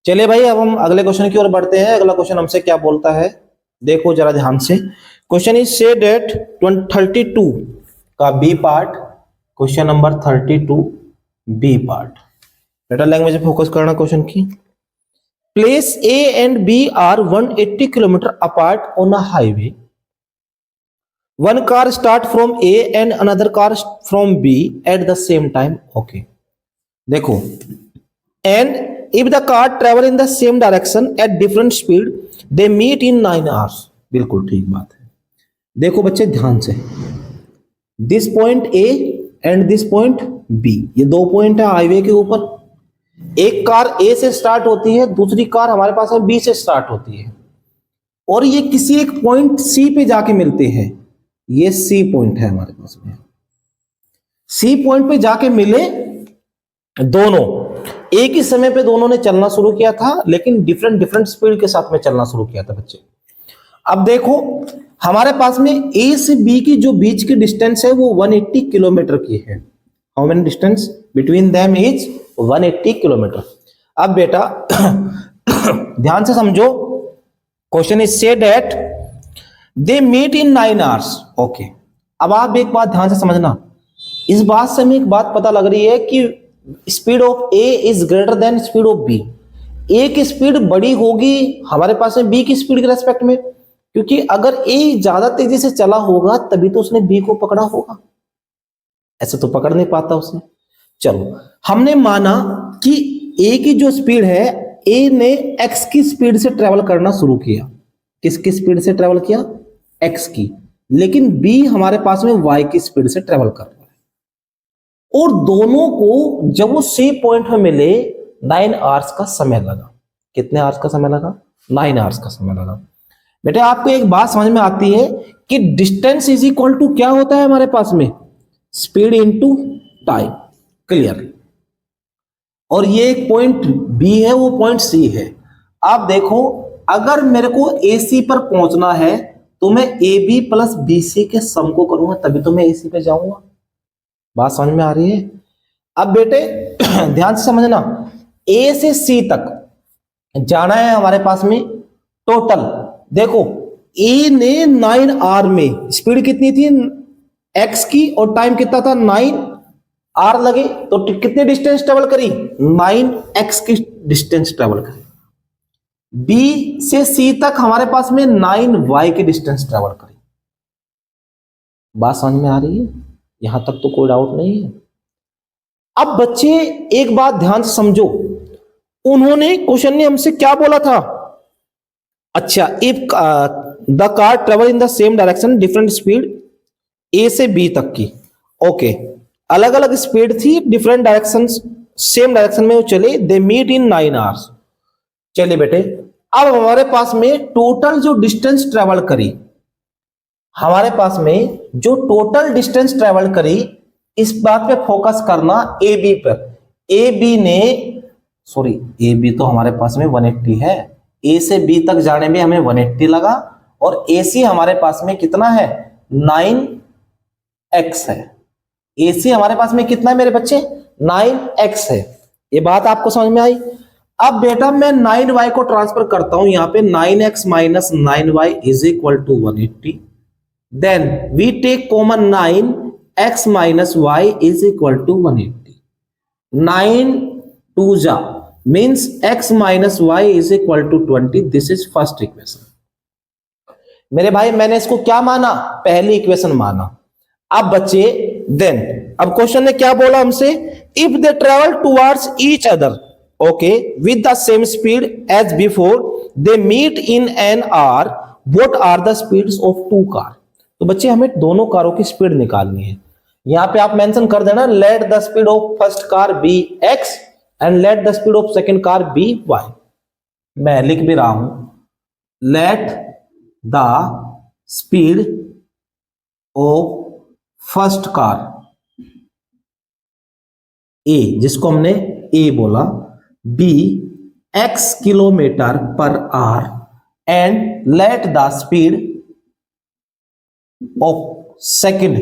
चलिए भाई, अब हम अगले क्वेश्चन की ओर बढ़ते हैं। अगला क्वेश्चन हमसे क्या बोलता है, देखो जरा ध्यान से। क्वेश्चन इज से डेट 32 का B part, question number 32 B part. बेटा लैंग्वेज में फोकस करना क्वेश्चन की। Place A and B are 180 kilometre apart on a highway. One car start from A and another car from B at the same time. Okay, देखो, and if the car travel in the same direction at different speed they meet in 9 hours। बिल्कुल ठीक बात है। देखो बच्चे ध्यान से, this point A and this point B, ये दो पॉइंट है हाईवे के ऊपर। एक कार ए से स्टार्ट होती है, दूसरी कार हमारे पास में बी से स्टार्ट होती है, और ये किसी एक पॉइंट सी पे जाके मिलते हैं। ये सी पॉइंट है हमारे पास में। सी पॉइंट पे जाके मिले दोनों, एक ही समय पे दोनों ने चलना शुरू किया था, लेकिन डिफरेंट डिफरेंट स्पीड के साथ में चलना शुरू किया था बच्चे। अब देखो हमारे पास में ए से बी की जो बीच की डिस्टेंस है वो 180 किलोमीटर की है। How many distance between them is 180 kilometre. अब बेटा ध्यान से समझो, question is say that they meet in 9 hours. Okay, अब आप एक बात ध्यान से समझना, इस बात से हमें एक बात पता लग रही है कि speed of A is greater than speed of B. A की स्पीड बड़ी होगी हमारे पास में बी की स्पीड के रेस्पेक्ट में, क्योंकि अगर ए ज्यादा तेजी से चला होगा तभी तो उसने बी को पकड़ा होगा, ऐसे तो पकड़ नहीं पाता उसने। चलो, हमने माना कि ए की जो स्पीड है, ए ने एक्स की स्पीड से ट्रेवल करना शुरू किया। किसकी स्पीड से ट्रेवल किया? एक्स की। लेकिन बी हमारे पास में वाई की स्पीड से ट्रेवल कर रहा है, और दोनों को जब वो सी पॉइंट में मिले 9 आवर्स का समय लगा। कितने आवर्स का समय लगा? 9 आवर्स का समय लगा। बेटे आपको एक बात समझ में आती है कि डिस्टेंस इज इक्वल टू क्या होता है हमारे पास में? Speed into time. क्लियर? और ये एक पॉइंट बी है, वो पॉइंट सी है। आप देखो, अगर मेरे को ए सी पर पहुंचना है तो मैं A B plus B C के सम को करूंगा, तभी तो मैं ए सी पे जाऊंगा। बात समझ में आ रही है? अब बेटे ध्यान से समझना, ए से सी तक जाना है हमारे पास में टोटल। देखो ए ने 9 आवर में स्पीड कितनी थी एक्स की, और टाइम कितना था? 9 आवर लगे, तो कितने डिस्टेंस ट्रेवल करी? 9x की डिस्टेंस ट्रेवल करी। बी से सी तक हमारे पास में 9y की डिस्टेंस ट्रेवल करी। बात समझ में आ रही है? यहां तक तो कोई डाउट नहीं है। अब बच्चे एक बात ध्यान से समझो, उन्होंने क्वेश्चन ने हमसे क्या बोला था? अच्छा, if the car travel in the same direction different speed A से बी तक की। ओके, अलग अलग स्पीड थी, डिफरेंट डायरेक्शन, सेम डायरेक्शन में वो चले, दे मीट इन 9 आवर्स। चलिए बेटे, अब हमारे पास में टोटल जो डिस्टेंस ट्रेवल करी, हमारे पास में जो टोटल डिस्टेंस ट्रेवल करी, इस बात पे फोकस करना ए बी पर। ए बी ने, सॉरी ए बी तो हमारे पास में 180 है, ए से बी तक जाने में हमें 180 लगा, और ए सी हमारे पास में कितना है? 9x है। ए सी हमारे पास में कितना है मेरे बच्चे? 9x है। ये बात आपको समझ में आई? अब बेटा मैं 9y को ट्रांसफर करता हूं यहां पे, 9x minus 9y is equal to 180। Then we take common 9x minus y is equal to 180। 9 2 जा means x minus y is equal to 20। This is first equation. मेरे भाई मैंने इसको क्या माना? पहली इक्वेशन माना। अब बच्चे देन, अब क्वेश्चन ने क्या बोला हमसे? If they travel towards each other, okay, with the same speed as before, they meet in an hour, what are the speeds of two car. तो बच्चे हमें दोनों कारों की स्पीड निकालनी है। यहां पे आप मेंशन कर देना, let the speed of first car be X and let the speed of second car be Y. मैं लिख भी रहा हूं, let the speed of first car A, जिसको हमने ए बोला, be x kilometre per hour and let the speed of second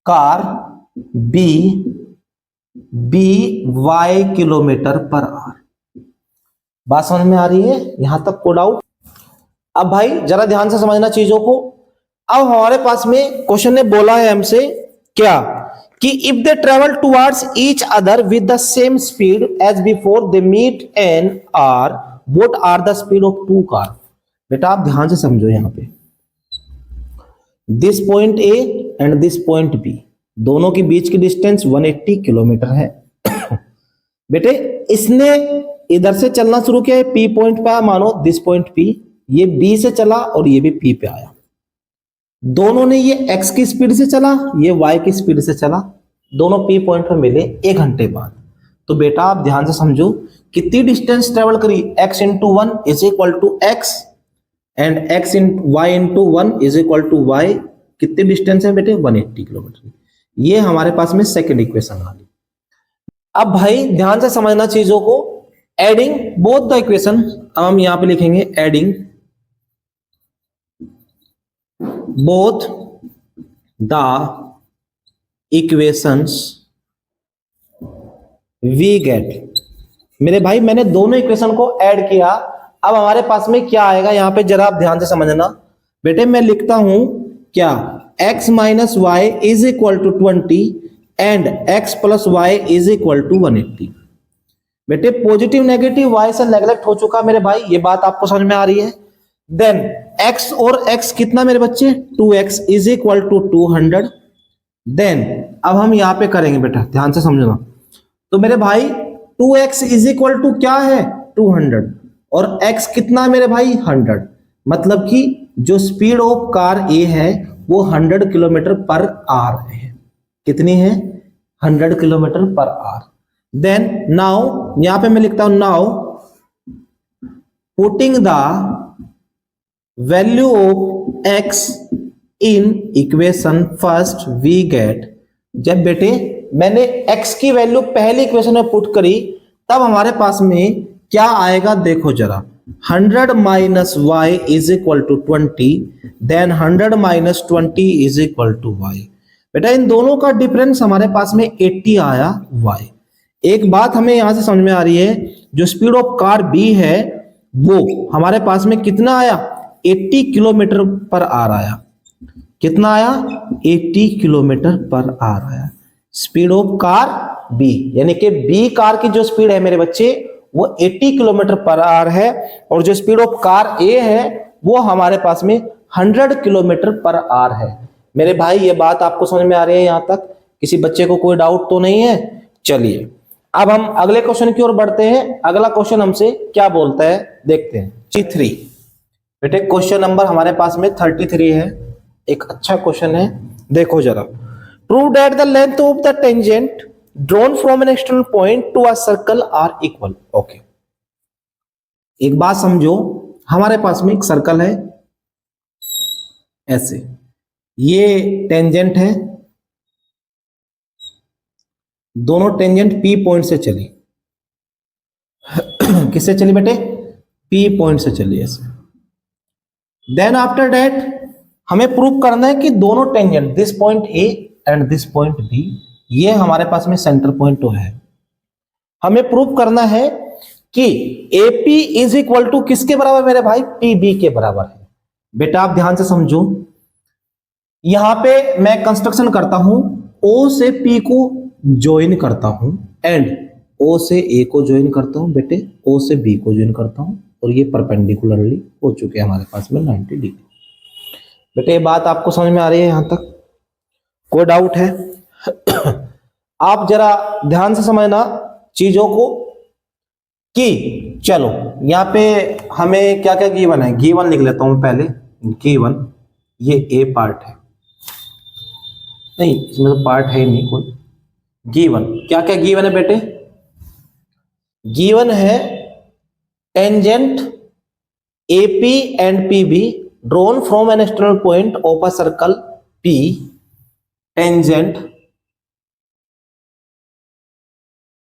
car be y kilometre per hour. बात समझ में आ रही है यहां तक? को डाउट? अब भाई जरा ध्यान से समझना चीजों को। अब हमारे पास में क्वेश्चन ने बोला है हमसे क्या कि if they travel towards each other with the same speed as before they meet an hour, what are the speed of two car. बेटा आप ध्यान से समझो, यहां पे this point A and this point B, दोनों के बीच की डिस्टेंस 180 किलोमीटर है। बेटे इसने इधर से चलना शुरू किया है, पी पॉइंट पे आया, मानो दिस पॉइंट पी, ये बी से चला और ये भी पी पे आया। दोनों ने ये एक्स की स्पीड से चला, ये वाई की स्पीड से चला, दोनों पी पॉइंट पे मिले 1 घंटे बाद। तो बेटा आप ध्यान से समझो, कितनी डिस्टेंस ट्रेवल करी, x into one is equal to x and x in y into one is equal to y. कितनी डिस्टेंस है बेटे? 180 किलोमीटर। ये हमारे पास में सेकेंड इक्वेशन आ गई। अब भाई ध्यान से समझना चीजों को, एडिंग बोथ द इक्वेशन, अब हम यहां पे लिखेंगे adding both the equations we get. मेरे भाई मैंने दोनों इक्वेशन को ऐड किया, अब हमारे पास में क्या आएगा यहां पे जरा आप ध्यान से समझना। बेटे मैं लिखता हूं क्या, x minus y is equal to 20 and x plus y is equal to 180। बेटे पॉजिटिव नेगेटिव y से नेगलेक्ट हो चुका मेरे भाई, ये बात आपको समझ में आ रही है। देन x और x कितना मेरे बच्चे, 2x is equal to 200। Then अब हम यहां पे करेंगे बेटा, ध्यान से समझना। तो मेरे भाई 2x इज इक्वल टू क्या है, 200, और x कितना है मेरे भाई, 100। मतलब कि जो स्पीड ऑफ कार ए है वो 100 किलोमीटर पर आवर है। कितनी है, 100 kilometre per our. Then now यहां पे मैं लिखता हूं, now putting the value of x in equation first we get. जब बेटे मैंने x की वैल्यू पहली इक्वेशन में पुट करी तब हमारे पास में क्या आएगा, देखो जरा, 100 minus y is equal to 20, then 100 minus 20 is equal to y. बेटा इन दोनों का डिफरेंस हमारे पास में 80 आया y। एक बात हमें यहां से समझ में आ रही है, जो स्पीड ऑफ कार b है वो हमारे पास में कितना आया, 80 किलोमीटर पर आवर आया। कितना आया, 80 किलोमीटर पर आवर आया स्पीड ऑफ कार b, यानी कि b कार की जो स्पीड है मेरे बच्चे वो 80 किलोमीटर पर आवर है, और जो स्पीड ऑफ कार a है वो हमारे पास में 100 किलोमीटर पर आवर है। मेरे भाई ये बात आपको समझ में आ रही है यहां तक? किसी बच्चे को कोई डाउट तो नहीं है? चलिए अब हम अगले क्वेश्चन की ओर बढ़ते हैं। अगला क्वेश्चन हमसे क्या बोलता है देखते हैं। G3 बेटे क्वेश्चन नंबर हमारे पास में 33 है, एक अच्छा क्वेश्चन है, देखो जरा। Prove that the length of the tangent drawn from an external point to a circle are equal. Okay, एक बात समझो, हमारे पास में एक सर्कल है ऐसे, ये टेंजेंट है, दोनों टेंजेंट P पॉइंट से चली। किससे चली बेटे, P पॉइंट से चली ऐसे। देन आफ्टर दैट हमें प्रूव करना है कि दोनों tangent this point A and this point B, ये हमारे पास में सेंटर पॉइंट तो है। हमें प्रूव करना है कि AP इज इक्वल टू किसके बराबर मेरे भाई, PB के बराबर है। बेटा आप ध्यान से समझो, यहां पे मैं कंस्ट्रक्शन करता हूं, O से P को ज्वाइन करता हूं एंड O से A को ज्वाइन करता हूं, बेटे O से B को ज्वाइन करता हूं, और ये परपेंडिकुलरली हो चुके हैं हमारे पास में 90 डिग्री। बेटे ये बात आपको समझ में आ रही है यहां तक? कोई डाउट है? आप जरा ध्यान से समझना चीजों को कि चलो यहां पे हमें क्या क्या गिवन है, गिवन लिख लेता हूं पहले। गिवन ये ए पार्ट है, नहीं इसमें तो पार्ट है ही नहीं कोई। गिवन क्या क्या गिवन है बेटे, गिवन है tangent AP and PB drawn from an external point of a circle P, tangent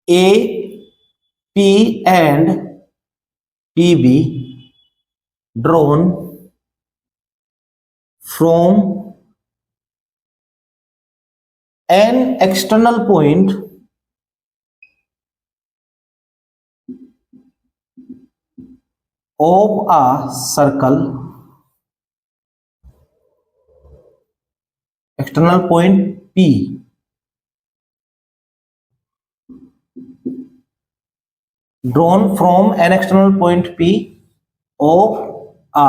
AP and PB drawn from an external point of a circle, external point P drawn from an external point P of a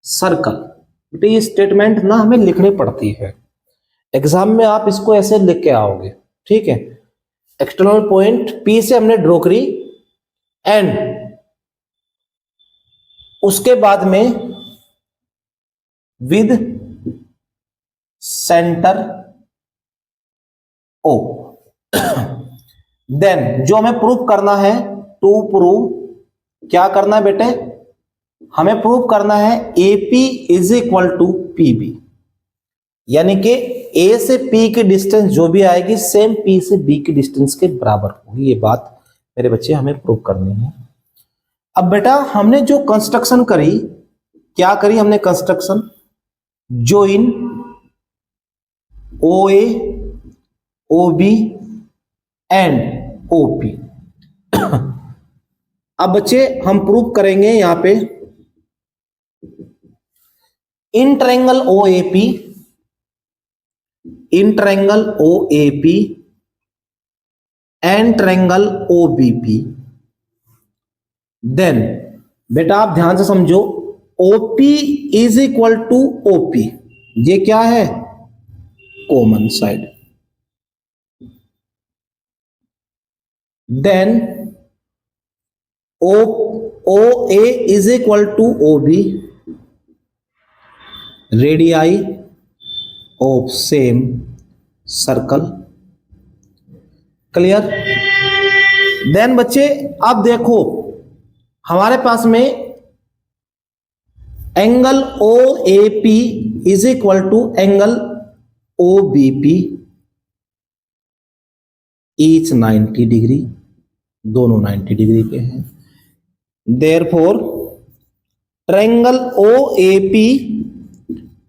circle. बेटे ये statement ना हमें लिखनी पड़ती है, exam में आप इसको ऐसे लिख के आओगे, ठीक है। एक्सटर्नल पॉइंट P से हमने ड्रॉ करी एंड उसके बाद में विद सेंटर O, देन जो हमें प्रूव करना है, टू प्रूव, क्या करना है बेटे, हमें प्रूव करना है AP is equal to PB, यानी कि A से P की डिस्टेंस जो भी आएगी सेम P से B की डिस्टेंस के बराबर होगी। ये बात मेरे बच्चे हमें प्रूव करनी है। अब बेटा हमने जो कंस्ट्रक्शन करी, क्या करी हमने construction, join OA OB and OP। अब बच्चे हम प्रूव करेंगे यहां पे in triangle OAP, in triangle OAP and triangle OBP, then बेटा आप ध्यान से समझो, OP is equal to OP, ये क्या है, common side, then OA is equal to OB, radii of same circle, clear. Then बच्चे आप देखो हमारे पास में angle OAP is equal to angle OBP, each 90 degree, दोनों 90 डिग्री के हैं। Therefore triangle OAP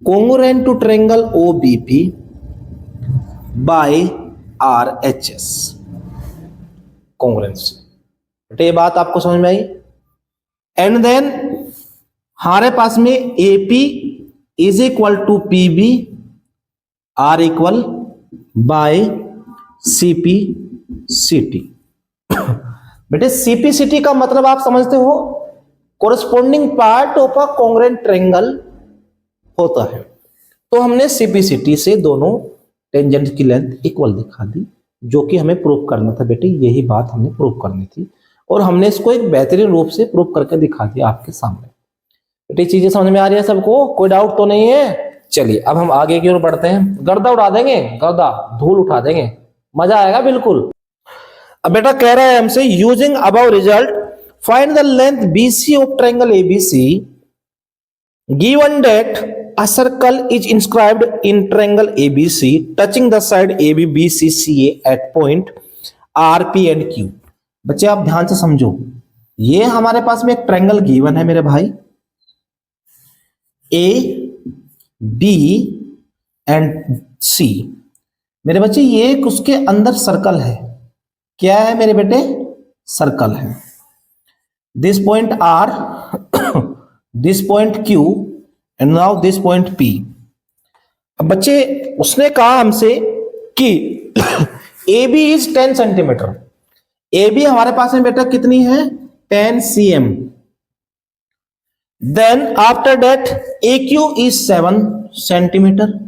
congruent to triangle OBP by RHS, congruency। बेटे ये बात आपको समझ में आई। एंड देन हमारे पास में AP is equal to PB, R equal by CP CT। बेटे CP CT का मतलब आप समझते हो, corresponding part of a congruent triangle होता है। तो हमने CPCT से दोनों टेंजेंट की लेंथ इक्वल दिखा दी, जो कि हमें प्रूव करना था बेटे, यही बात हमने प्रूव करनी थी और हमने इसको एक बेहतरीन रूप से प्रूव करके दिखा दिया आपके सामने। बेटे चीजें समझ में आ रही है सबको, कोई डाउट तो नहीं है। चलिए अब हम आगे की ओर बढ़ते हैं, गर्दा उड़ा देंगे, गर्दा धूल उठा देंगे, मजा आएगा बिल्कुल। अब बेटा कह रहा है हमसे using above result find the length BC of triangle ABC given that a circle is inscribed in triangle ABC touching the side AB BC CA at point R P and Q। बच्चे आप ध्यान से समझो, ये हमारे पास में एक ट्रायंगल गिवन है मेरे भाई, A B एंड C। मेरे बच्चे ये उसके अंदर सर्कल है, क्या है मेरे बेटे, सर्कल है। This point R, this point Q and now this point P। अब बच्चे उसने कहा हमसे कि AB इज 10 सेंटीमीटर, AB हमारे पास में बेटा कितनी है, 10 cm। Then after that AQ is 7 centimetre,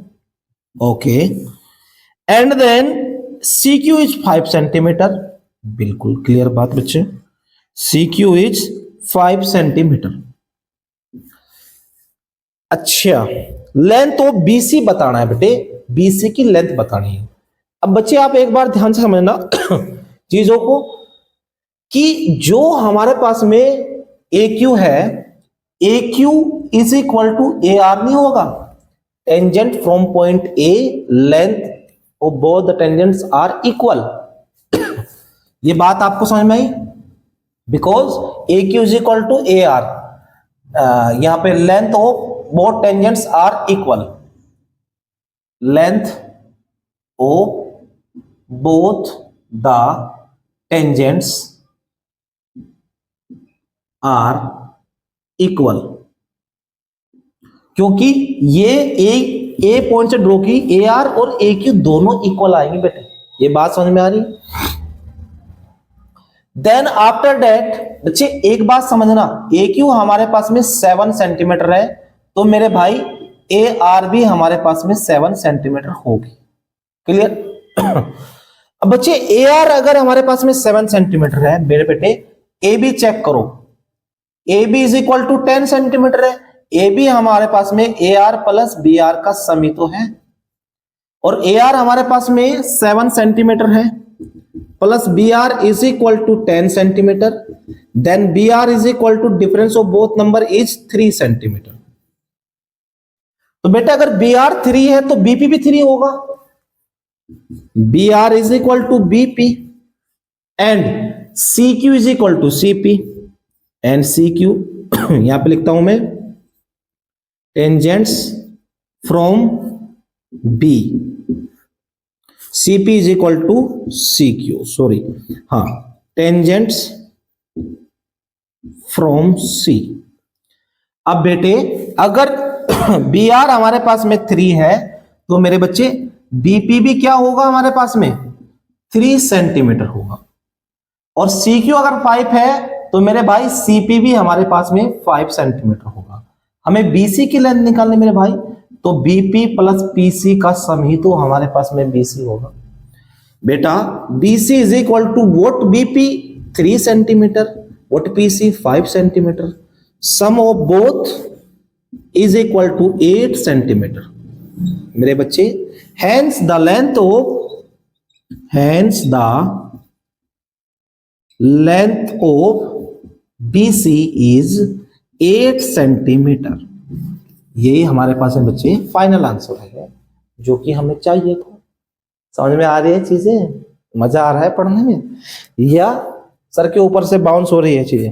okay, and then CQ is 5 centimetre, बिल्कुल क्लियर बात बच्चे, CQ इज 5 सेंटीमीटर। अच्छा लेंथ ऑफ BC बताना है बेटे, BC की लेंथ बतानी है। अब बच्चे आप एक बार ध्यान से समझना चीजों को, कि जो हमारे पास में AQ है, AQ is equal to AR नहीं होगा, tangent from point A length of both the tangents are equal. ये बात आपको समझ में आई, because AQ is equal to AR, यहां पे length of both tangents are equal, length of both the tangents are equal, क्योंकि ये ए पॉइंट से ड्रॉ की ए आर और ए क्यू दोनों इक्वल आएंगे बेटे, ये बात समझ में आ रही। देन आफ्टर दैट बच्चे एक बात समझना, ए क्यू हमारे पास में 7 सेंटीमीटर है, तो मेरे भाई ए आर भी हमारे पास में 7 सेंटीमीटर होगी। क्लियर? अब बच्चे ए आर अगर हमारे पास में 7 सेंटीमीटर है, मेरे बेटे ए बी चेक करो, A B is equal to 10 centimetre है, ए बी हमारे पास में A R plus B R का सम ही तो है, और ए आर हमारे पास में 7 सेंटीमीटर है plus B R is equal to 10 centimetre, then B R is equal to difference of both number is 3 centimetre. तो बेटा अगर बी आर 3 है तो बीपी भी 3 होगा, B R is equal to BP and C Q is equal to CP and C Q यहां पे लिखता हूं मैं tangents from B, CP is equal to CQ, sorry हाँ, टेंजेंट्स फ्रॉम C। अब बेटे अगर BR हमारे पास में 3 है तो मेरे बच्चे BP भी क्या होगा हमारे पास में 3 सेंटीमीटर होगा, और CQ अगर 5 है तो मेरे भाई CP भी हमारे पास में 5 सेंटीमीटर होगा। हमें BC की लेंथ निकालनी मेरे भाई, तो BP प्लस PC का सम ही तो हमारे पास में BC होगा। बेटा BC is equal to what BP 3 centimetre, what PC 5 centimetre, sum of both is equal to 8 centimetre. मेरे बच्चे hence the length of BC is 8 centimetre. यही हमारे पास में बच्चे फाइनल आंसर है जो कि हमें चाहिए था। समझ में आ रही है चीजें? मजा आ रहा है पढ़ने में या सर के ऊपर से बाउंस हो रही है चीजें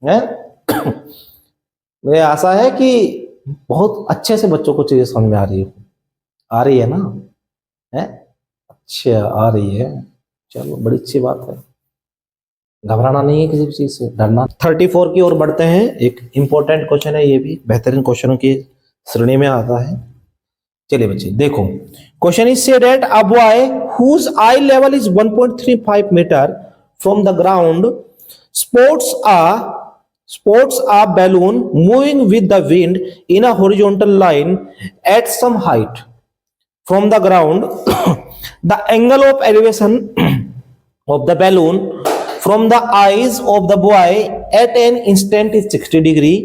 हैं? मुझे आशा है कि बहुत अच्छे से बच्चों को चीजें समझ में आ रही है ना? है अच्छा, आ रही है, चलो बड़ी अच्छी बात है। घबराना नहीं है किसी भी चीज से, डरना। 34 की ओर बढ़ते हैं। एक इंपॉर्टेंट क्वेश्चन है, ये भी बेहतरीन क्वेश्चनों की श्रेणी में आता है। चलिए बच्चे देखो, question is say that a boy whose eye level is 1.35 metre from the ground sports a balloon moving with the wind in a horizontal line at some height from the ground. The angle of elevation of the balloon from the eyes of the boy at an instant is 60 degree.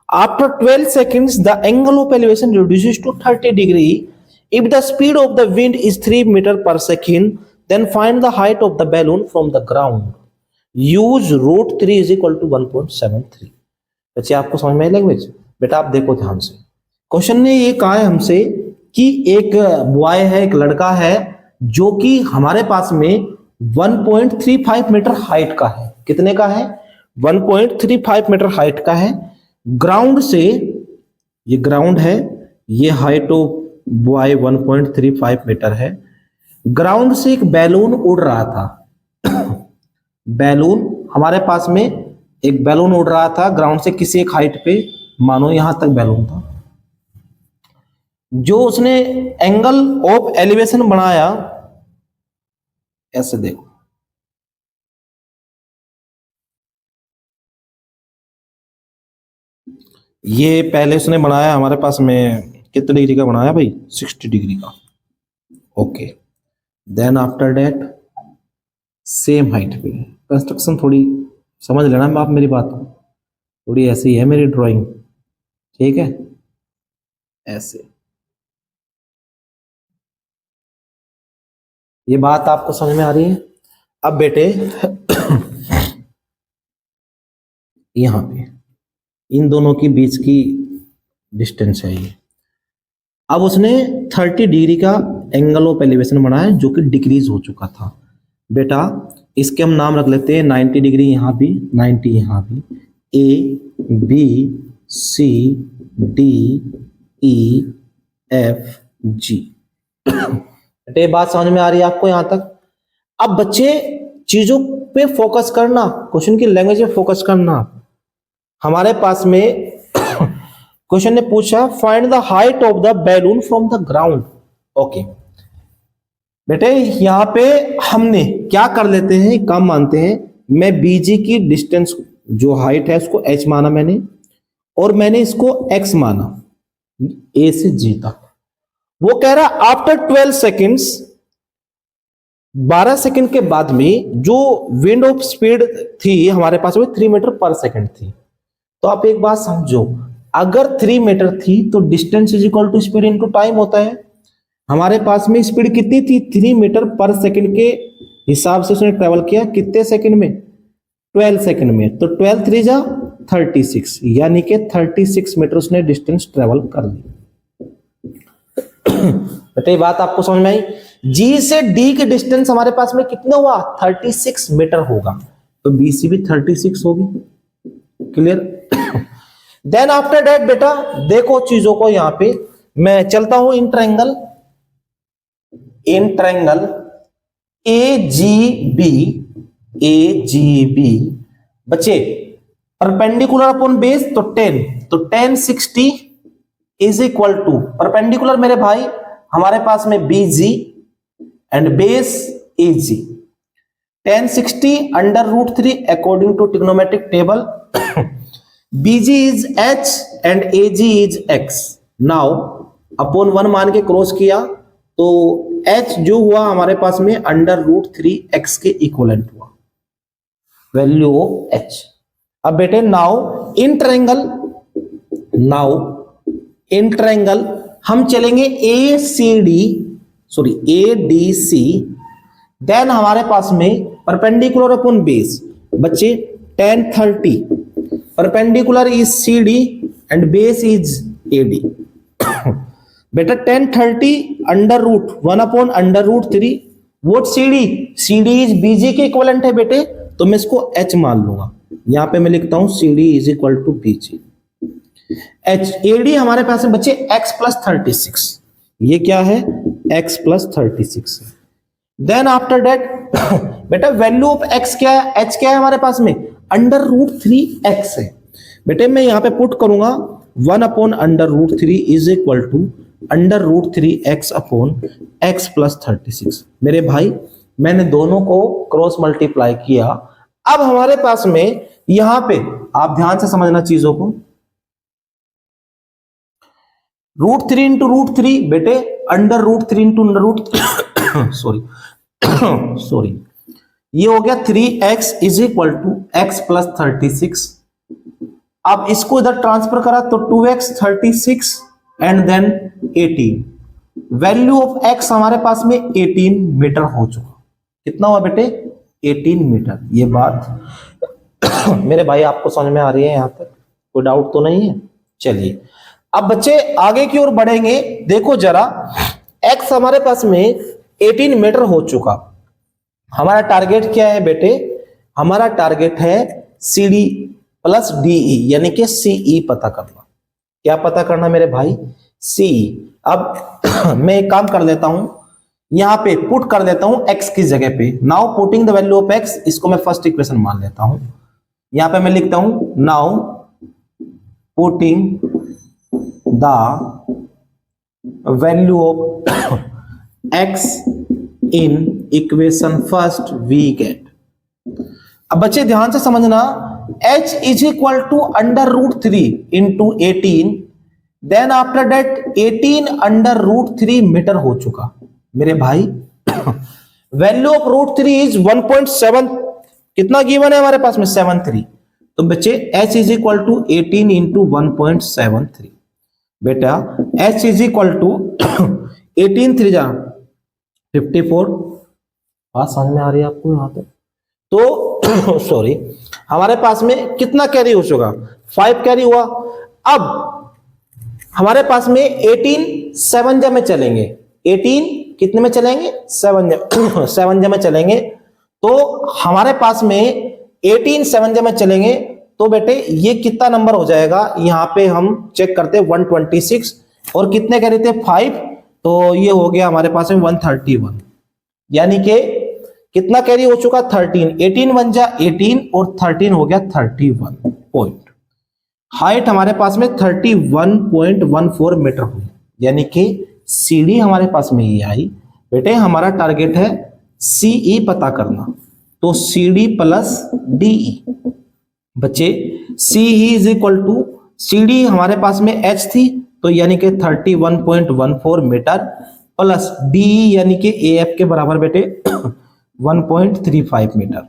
After 12 seconds, the angle of elevation reduces to 30 degree. If the speed of the wind is 3 meter per second, then find the height of the balloon from the ground. Use root 3 is equal to 1.73. बच्चे आपको समझ में आई language? बेटा आप देखो ध्यान से, question ने ये कहा है हमसे कि एक बॉय है, एक लड़का है जो कि हमारे पास में 1.35 मीटर हाइट का है। कितने का है? 1.35 मीटर हाइट का है। ग्राउंड से, ये ग्राउंड है, ये हाइट ऑफ बॉय 1.35 मीटर है। ग्राउंड से एक बैलून उड़ रहा था। बैलून हमारे पास में एक बैलून उड़ रहा था ग्राउंड से किसी एक हाइट पे, मानो यहां तक बैलून था। जो उसने एंगल ऑफ एलिवेशन बनाया, ऐसे देखो, ये पहले उसने बनाया हमारे पास में कितने डिग्री का बनाया भाई? 60 डिग्री का। Okay, then after that same height पे कंस्ट्रक्शन, थोड़ी समझ लेना आप मेरी बात को, थोड़ी ऐसी है मेरी ड्राइंग, ठीक है? ऐसे, ये बात आपको समझ में आ रही है? अब बेटे यहां पे इन दोनों के बीच की डिस्टेंस है ये। अब उसने 30 डिग्री का एंगल ऑफ एलिवेशन बनाया जो कि डिक्रीज हो चुका था। बेटा इसके हम नाम रख लेते हैं 90 डिग्री यहाँ भी, 90 यहाँ भी, A B C D E F G। बेटे बात समझ में आ रही है आपको यहां तक? अब बच्चे चीजों पे फोकस करना, क्वेश्चन की लैंग्वेज पे फोकस करना। हमारे पास में क्वेश्चन ने पूछा find the height of the balloon from the ground. Okay बेटे यहां पे हमने क्या कर लेते हैं, काम मानते हैं, मैं बीजी की डिस्टेंस जो हाइट है उसको h माना मैंने, और मैंने इसको x माना a से g तक। वो कह रहा आफ्टर 12 सेकेंड्स, 12 सेकंड के बाद में जो विंड ऑफ स्पीड थी हमारे पास में 3 मीटर पर सेकंड थी। तो आप एक बात समझो, अगर 3 मीटर थी तो distance is equal to speed into time होता है। हमारे पास में स्पीड कितनी थी, 3 मीटर पर सेकंड के हिसाब से उसने ट्रेवल किया कितने सेकंड में, 12 सेकंड में। तो 12 3 जा 36, यानी कि 36 मीटर उसने डिस्टेंस ट्रेवल कर ली। बेटे बात आपको समझ में आई। जी से डी की डिस्टेंस हमारे पास में कितना हुआ, 36 मीटर होगा, तो बी सी भी 36 होगी। क्लियर। देन आफ्टर दैट बेटा देखो चीजों को, यहां पे मैं चलता हूं in triangle A G B बच्चे परपेंडिकुलर अपॉन बेस तो 10, तो 10 60 इज इक्वल टू परपेंडिकुलर मेरे भाई हमारे पास में B G and base A G, 10 60 under root 3 according to trigonometric table. BG is H and AG is X। Now upon 1 मान के क्रॉस किया तो H जो हुआ हमारे पास में अंडर रूट 3 X के इक्वलेंट हुआ, वैल्यू ऑफ H। अब बेटे नाउ इन ट्रायंगल हम चलेंगे ADC, देन हमारे पास में परपेंडिकुलर अपॉन बेस बच्चे 10 30, perpendicular is CD and base is AD। बेटा 10 30 under root 1 upon under root 3, what CD is BG के इक्वलेंट है बेटे, तो मैं इसको H मान लूंगा। यहां पे मैं लिखता हूं CD is equal to BG। H AD हमारे पास में बच्चे X प्लस 36, ये क्या है X plus 36। Then after that बेटा वैल्यू ऑफ X क्या है, H क्या है हमारे पास में अंडर रूट 3x है। बेटे मैं यहां पे पुट करूंगा 1 upon under root 3 is equal to under root 3x upon x plus 36। मेरे भाई मैंने दोनों को क्रॉस मल्टीप्लाई किया। अब हमारे पास में यहां पे आप ध्यान से समझना चीजों को, रूट 3 इंटू रूट 3 बेटे under root 3 into under root sorry ये हो गया 3x is equal to x plus 36। अब इसको इधर ट्रांसफर करा तो 2x 36 and then 18, value of x हमारे पास में 18 मीटर हो चुका। कितना हुआ बेटे 18 मीटर। ये बात मेरे भाई आपको समझ में आ रही है, यहां तक कोई डाउट तो नहीं है। चलिए अब बच्चे आगे की ओर बढ़ेंगे। देखो जरा x हमारे पास में 18 मीटर हो चुका, हमारा टारगेट क्या है बेटे, हमारा टारगेट है CD प्लस DE यानी कि CE पता करना। क्या पता करना मेरे भाई, CE। अब मैं एक काम कर लेता हूं, यहां पे पुट कर देता हूं x की जगह पे। Now putting the value of x, इसको मैं फर्स्ट इक्वेशन मान लेता हूं। यहां पे मैं लिखता हूं now putting the value of x in equation first we get. अब बच्चे ध्यान से समझना, h is equal to under root 3 into 18, then after that 18 under root 3 metre हो चुका मेरे भाई। वैल्यू ऑफ रूट 3 इज 1.7, कितना गिवन है हमारे पास में 73। तो बच्चे h is equal to 18 into 1.73। बेटा h इज इक्वल टू 18 3 जा 54। बात समझ में आ रही है आपको यहां तक? तो सॉरी हमारे पास में कितना कैरी हो चुका, 5 कैरी हुआ। अब हमारे पास में 18 7 जब में चलेंगे, 18 कितने में चलेंगे 7 जब में चलेंगे, तो हमारे पास में 18 7 जब में चलेंगे तो बेटे ये कितना नंबर हो जाएगा, यहां पे हम चेक करते हैं 126 और कितने कैरी थे 5, तो ये हो गया हमारे पास में 131, यानी कि कितना कैरी हो चुका 13। 18 1 जा 18 और 13 हो गया 31 पॉइंट। हाइट हमारे पास में 31.14 मीटर हुई, यानी कि सीडी हमारे पास में ये आई। बेटे हमारा टारगेट है सीई पता करना, तो सीडी प्लस डीई। बच्चे CE is equal to, CD हमारे पास में एच थी तो यानी कि 31.14 मीटर प्लस डीई यानी कि एएफ के बराबर बेटे 1.35 metre.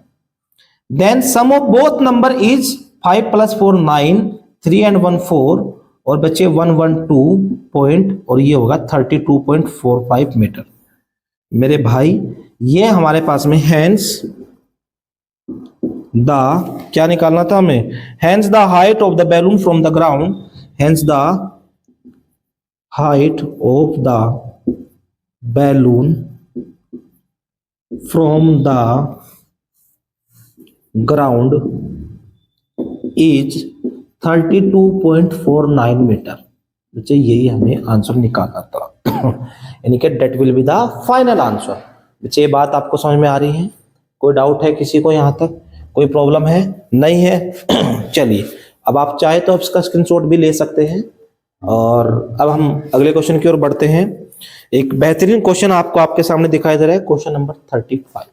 Then sum of both number is 5 + 4 9, 3 and 1 4 और बच्चे 112 पॉइंट और ये होगा 32.45 मीटर। मेरे भाई ये हमारे पास में हैंस द, क्या निकालना था हमें, hence the height of the balloon from the ground, hence the height of the balloon from the ground is 32.49 metre. बच्चे यही हमें आंसर निकालना था यानी कि that will be the final answer. बच्चे ये बात आपको समझ में आ रही है? कोई डाउट है किसी को? यहाँ तक कोई प्रॉब्लम है? नहीं है? चलिए अब आप चाहे तो इसका स्क्रीनशॉट भी ले सकते हैं। और अब हम अगले क्वेश्चन की ओर बढ़ते हैं। एक बेहतरीन क्वेश्चन आपको आपके सामने दिखाई दे रहा है, क्वेश्चन नंबर 35।